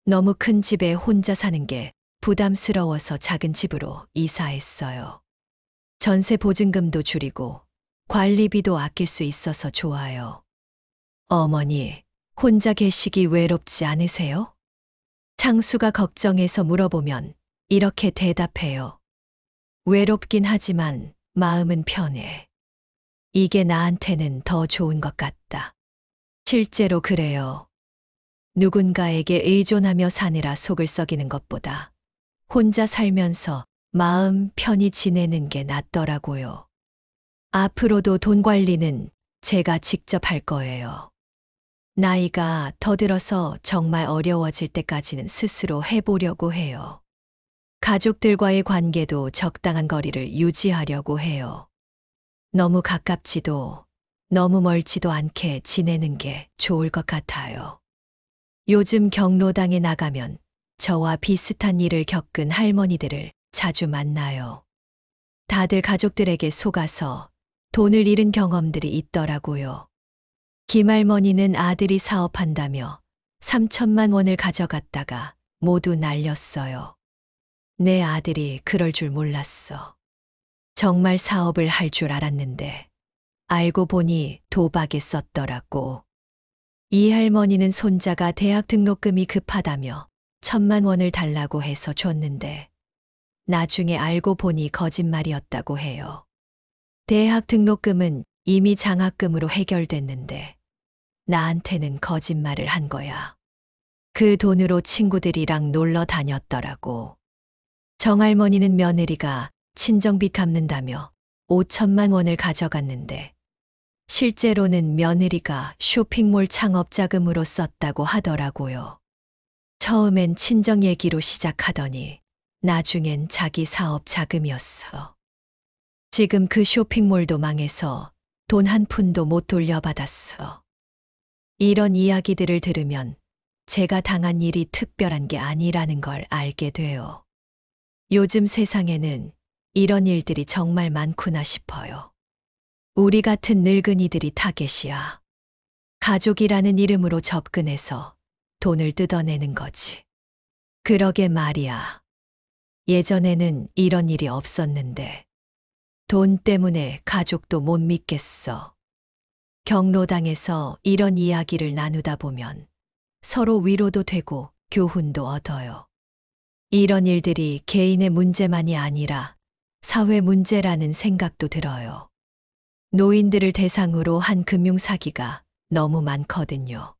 Speaker 2: 너무 큰 집에 혼자 사는 게 부담스러워서 작은 집으로 이사했어요. 전세 보증금도 줄이고 관리비도 아낄 수 있어서 좋아요. 어머니, 혼자 계시기 외롭지 않으세요? 창수가 걱정해서 물어보면 이렇게 대답해요. 외롭긴 하지만 마음은 편해. 이게 나한테는 더 좋은 것 같다. 실제로 그래요. 누군가에게 의존하며 사느라 속을 썩이는 것보다 혼자 살면서 마음 편히 지내는 게 낫더라고요. 앞으로도 돈 관리는 제가 직접 할 거예요. 나이가 더 들어서 정말 어려워질 때까지는 스스로 해보려고 해요. 가족들과의 관계도 적당한 거리를 유지하려고 해요. 너무 가깝지도 너무 멀지도 않게 지내는 게 좋을 것 같아요. 요즘 경로당에 나가면 저와 비슷한 일을 겪은 할머니들을 자주 만나요. 다들 가족들에게 속아서 돈을 잃은 경험들이 있더라고요. 김할머니는 아들이 사업한다며 3천만 원을 가져갔다가 모두 날렸어요. 내 아들이 그럴 줄 몰랐어. 정말 사업을 할 줄 알았는데 알고 보니 도박에 썼더라고. 이 할머니는 손자가 대학 등록금이 급하다며 1,000만 원을 달라고 해서 줬는데 나중에 알고 보니 거짓말이었다고 해요. 대학 등록금은 이미 장학금으로 해결됐는데 나한테는 거짓말을 한 거야. 그 돈으로 친구들이랑 놀러 다녔더라고. 정할머니는 며느리가 친정빚 갚는다며 5천만 원을 가져갔는데 실제로는 며느리가 쇼핑몰 창업 자금으로 썼다고 하더라고요. 처음엔 친정 얘기로 시작하더니 나중엔 자기 사업 자금이었어. 지금 그 쇼핑몰도 망해서 돈 한 푼도 못 돌려받았어. 이런 이야기들을 들으면 제가 당한 일이 특별한 게 아니라는 걸 알게 돼요. 요즘 세상에는 이런 일들이 정말 많구나 싶어요. 우리 같은 늙은이들이 타겟이야. 가족이라는 이름으로 접근해서 돈을 뜯어내는 거지. 그러게 말이야. 예전에는 이런 일이 없었는데 돈 때문에 가족도 못 믿겠어. 경로당에서 이런 이야기를 나누다 보면 서로 위로도 되고 교훈도 얻어요. 이런 일들이 개인의 문제만이 아니라 사회 문제라는 생각도 들어요. 노인들을 대상으로 한 금융사기가 너무 많거든요.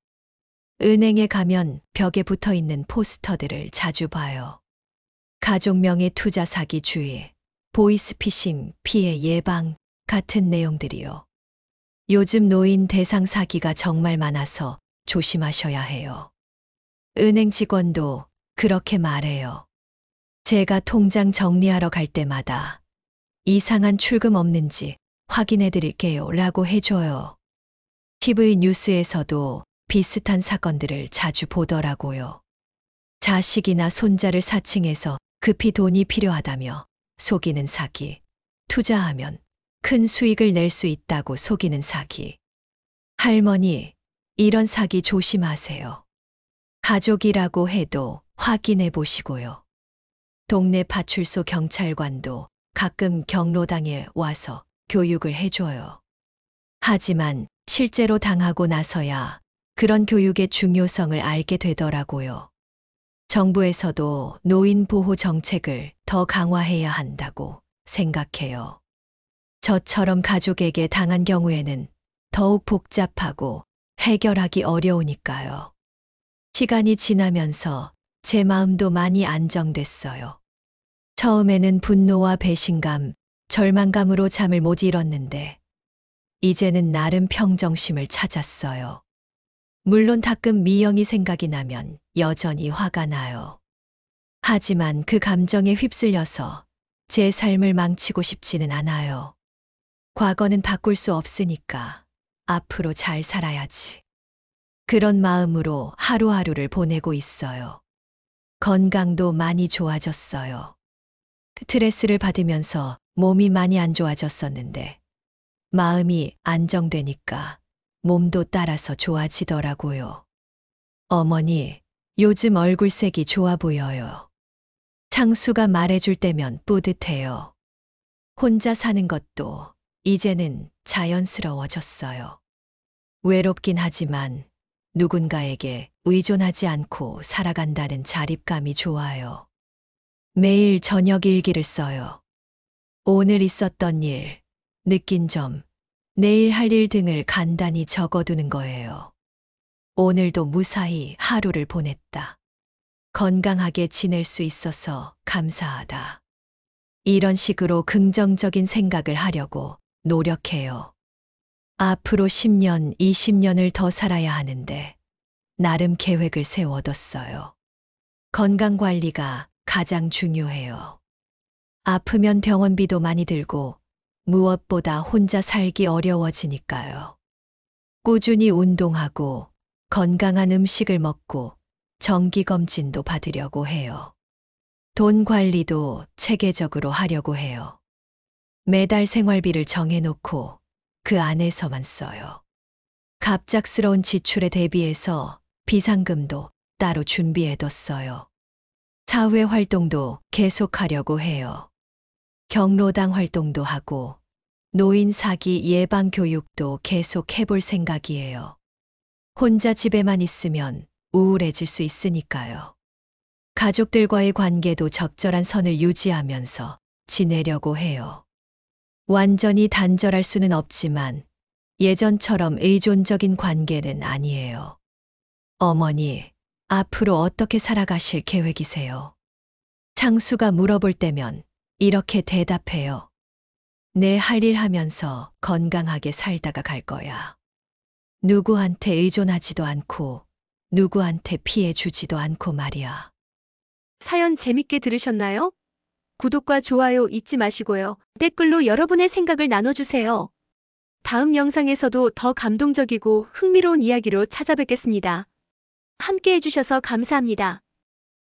Speaker 2: 은행에 가면 벽에 붙어 있는 포스터들을 자주 봐요. 가족명의 투자 사기 주의, 보이스피싱 피해 예방 같은 내용들이요. 요즘 노인 대상 사기가 정말 많아서 조심하셔야 해요. 은행 직원도 그렇게 말해요. 제가 통장 정리하러 갈 때마다 이상한 출금 없는지 확인해 드릴게요 라고 해줘요. TV 뉴스에서도 비슷한 사건들을 자주 보더라고요. 자식이나 손자를 사칭해서 급히 돈이 필요하다며 속이는 사기, 투자하면 큰 수익을 낼 수 있다고 속이는 사기. 할머니, 이런 사기 조심하세요. 가족이라고 해도 확인해 보시고요. 동네 파출소 경찰관도 가끔 경로당에 와서 교육을 해줘요. 하지만 실제로 당하고 나서야 그런 교육의 중요성을 알게 되더라고요. 정부에서도 노인 보호 정책을 더 강화해야 한다고 생각해요. 저처럼 가족에게 당한 경우에는 더욱 복잡하고 해결하기 어려우니까요. 시간이 지나면서 제 마음도 많이 안정됐어요. 처음에는 분노와 배신감, 절망감으로 잠을 못 이뤘는데 이제는 나름 평정심을 찾았어요. 물론 가끔 미영이 생각이 나면 여전히 화가 나요. 하지만 그 감정에 휩쓸려서 제 삶을 망치고 싶지는 않아요. 과거는 바꿀 수 없으니까 앞으로 잘 살아야지. 그런 마음으로 하루하루를 보내고 있어요. 건강도 많이 좋아졌어요. 스트레스를 받으면서 몸이 많이 안 좋아졌었는데 마음이 안정되니까 몸도 따라서 좋아지더라고요. 어머니, 요즘 얼굴색이 좋아 보여요. 창수가 말해줄 때면 뿌듯해요. 혼자 사는 것도 이제는 자연스러워졌어요. 외롭긴 하지만 누군가에게 의존하지 않고 살아간다는 자립감이 좋아요. 매일 저녁 일기를 써요. 오늘 있었던 일, 느낀 점, 내일 할 일 등을 간단히 적어두는 거예요. 오늘도 무사히 하루를 보냈다. 건강하게 지낼 수 있어서 감사하다. 이런 식으로 긍정적인 생각을 하려고 노력해요. 앞으로 10년, 20년을 더 살아야 하는데 나름 계획을 세워뒀어요. 건강 관리가 가장 중요해요. 아프면 병원비도 많이 들고 무엇보다 혼자 살기 어려워지니까요. 꾸준히 운동하고 건강한 음식을 먹고 정기검진도 받으려고 해요. 돈 관리도 체계적으로 하려고 해요. 매달 생활비를 정해놓고 그 안에서만 써요. 갑작스러운 지출에 대비해서 비상금도 따로 준비해뒀어요. 사회 활동도 계속하려고 해요. 경로당 활동도 하고 노인 사기 예방 교육도 계속 해볼 생각이에요. 혼자 집에만 있으면 우울해질 수 있으니까요. 가족들과의 관계도 적절한 선을 유지하면서 지내려고 해요. 완전히 단절할 수는 없지만 예전처럼 의존적인 관계는 아니에요. 어머니, 앞으로 어떻게 살아가실 계획이세요? 창수가 물어볼 때면 이렇게 대답해요. 내 할 일 하면서 건강하게 살다가 갈 거야. 누구한테 의존하지도 않고 누구한테 피해 주지도 않고 말이야.
Speaker 1: 사연 재밌게 들으셨나요? 구독과 좋아요 잊지 마시고요. 댓글로 여러분의 생각을 나눠주세요. 다음 영상에서도 더 감동적이고 흥미로운 이야기로 찾아뵙겠습니다. 함께 해주셔서 감사합니다.